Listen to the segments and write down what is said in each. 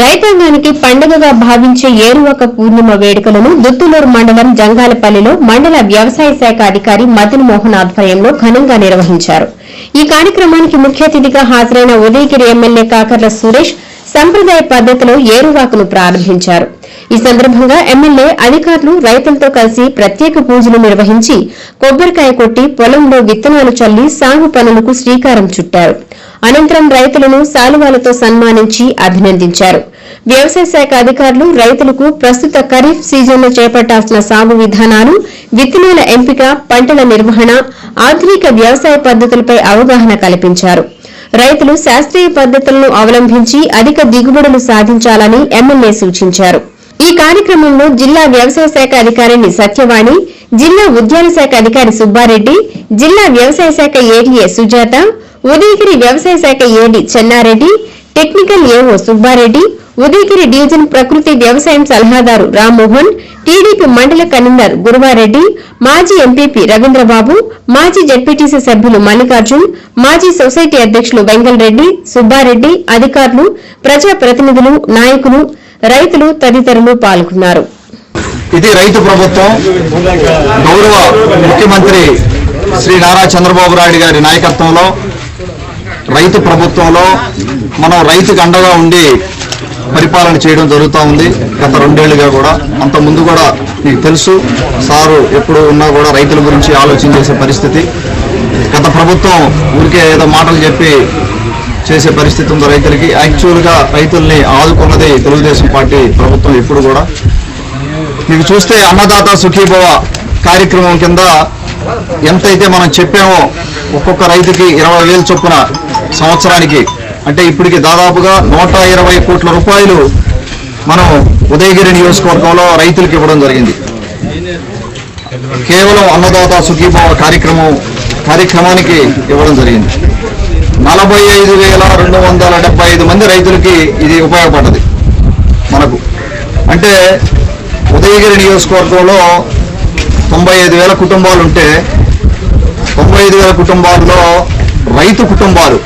రైతాంగానికి పండుగగా భావించే ఏరువాక పూర్ణిమ వేడుకలను దుత్తులూరు మండలం జంగాలపల్లిలో మండల వ్యవసాయ శాఖ అధికారి మదన్ మోహన్ ఆధ్వర్యంలో ఘనంగా నిర్వహించారు. ఈ కార్యక్రమానికి ముఖ్య అతిథిగా హాజరైన ఉదయగిరి ఎమ్మెల్యే కాకర్ల సురేష్ సంప్రదాయ పద్దతిలో ఏరువాకను ప్రారంభించారు. ఈ సందర్భంగా ఎమ్మెల్యే అధికారులు రైతులతో కలిసి ప్రత్యేక పూజలు నిర్వహించి కొబ్బరికాయ కొట్టి పొలంలో విత్తనాలు చల్లి సాగు పనులకు శ్రీకారం చుట్టారు. అనంతరం రైతులను శాలువాలతో సన్మానించి అభినందించారు. వ్యవసాయ శాఖ అధికారులు రైతులకు ప్రస్తుత ఖరీఫ్ సీజన్లో చేపట్టాల్సిన సాగు విధానాలు, విత్తనాల ఎంపిక, పంటల నిర్వహణ, ఆధునిక వ్యవసాయ పద్దతులపై అవగాహన కల్పించారు. రైతులు శాస్త్రీయ పద్దతులను అవలంబించి అధిక దిగుబడులు సాధించాలని ఎమ్మెల్యే సూచించారు. ఈ కార్యక్రమంలో జిల్లా వ్యవసాయ శాఖ అధికారిని సత్యవాణి, జిల్లా ఉద్యాన శాఖ అధికారి సుబ్బారెడ్డి, జిల్లా వ్యవసాయ శాఖ ఏడీఏ సుజాత, ఉదయగిరి వ్యవసాయ శాఖ AD Chennareddy, technical AO Subbareddy, Udayagiri division ప్రకృతి వ్యవసాయం సలహాదారు రామ్మోహన్, టీడీపీ మండల కన్వీనర్ గురువారెడ్డి, మాజీ ఎంపీపీ రవీంద్రబాబు, మాజీ జడ్పీటీసీ సభ్యులు మల్లికార్జున్, మాజీ సొసైటీ అధ్యకులు వెంగళరెడ్డి, సుబ్బారెడ్డి, అధికారులు, ప్రజాప్రతినిధులు, నాయకులు, రైతులు తదితరులు పాల్గొన్నారు. ఇది రైతు ప్రభుత్వం. గౌరవ ముఖ్యమంత్రి శ్రీ నారా చంద్రబాబు నాయుడు గారి నాయకత్వంలో రైతు ప్రభుత్వంలో మనం రైతుకు అండగా ఉండి పరిపాలన చేయడం జరుగుతూ ఉంది. గత 2 ఏళ్లుగా కూడా, అంత ముందు కూడా మీకు తెలుసు, సారు ఎప్పుడు ఉన్నా కూడా రైతుల గురించి ఆలోచన చేసే పరిస్థితి. గత ప్రభుత్వం ఊరికే ఏదో మాటలు చెప్పి చేసే పరిస్థితి ఉంది రైతులకి. యాక్చువల్గా రైతుల్ని ఆదుకున్నది తెలుగుదేశం పార్టీ ప్రభుత్వం ఎప్పుడు కూడా. మీకు చూస్తే అన్నదాత సుఖీభవ కార్యక్రమం కింద ఎంతైతే మనం చెప్పామో ఒక్కొక్క రైతుకి 20,000 చొప్పున సంవత్సరానికి, అంటే ఇప్పటికి దాదాపుగా 120 కోట్ల రూపాయలు మనం ఉదయగిరి నియోజకవర్గంలో రైతులకు ఇవ్వడం జరిగింది. కేవలం అన్నదాత సుఖీభవ కార్యక్రమానికి ఇవ్వడం జరిగింది. 45,275 మంది రైతులకి ఇది ఉపయోగపడ్డది మనకు. అంటే ఉదయగిరి నియోజకవర్గంలో 95,000 కుటుంబాలు ఉంటే 95,000 కుటుంబాల్లో రైతు కుటుంబాలు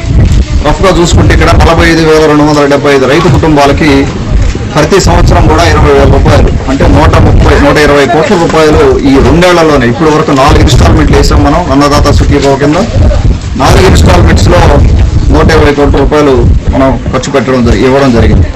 రఫ్గా చూసుకుంటే ఇక్కడ 45,275 రైతు కుటుంబాలకి ప్రతి సంవత్సరం కూడా 20,000 రూపాయలు, అంటే 120 కోట్ల రూపాయలు ఈ 2 ఏళ్లలోనే. ఇప్పటి వరకు 4 ఇన్స్టాల్మెంట్లు వేసాం మనం అన్నదాత సుఖీభవ కింద. 4 ఇన్స్టాల్మెంట్స్లో 120 కోట్ల రూపాయలు మనం ఖర్చు పెట్టడం ఇవ్వడం జరిగింది.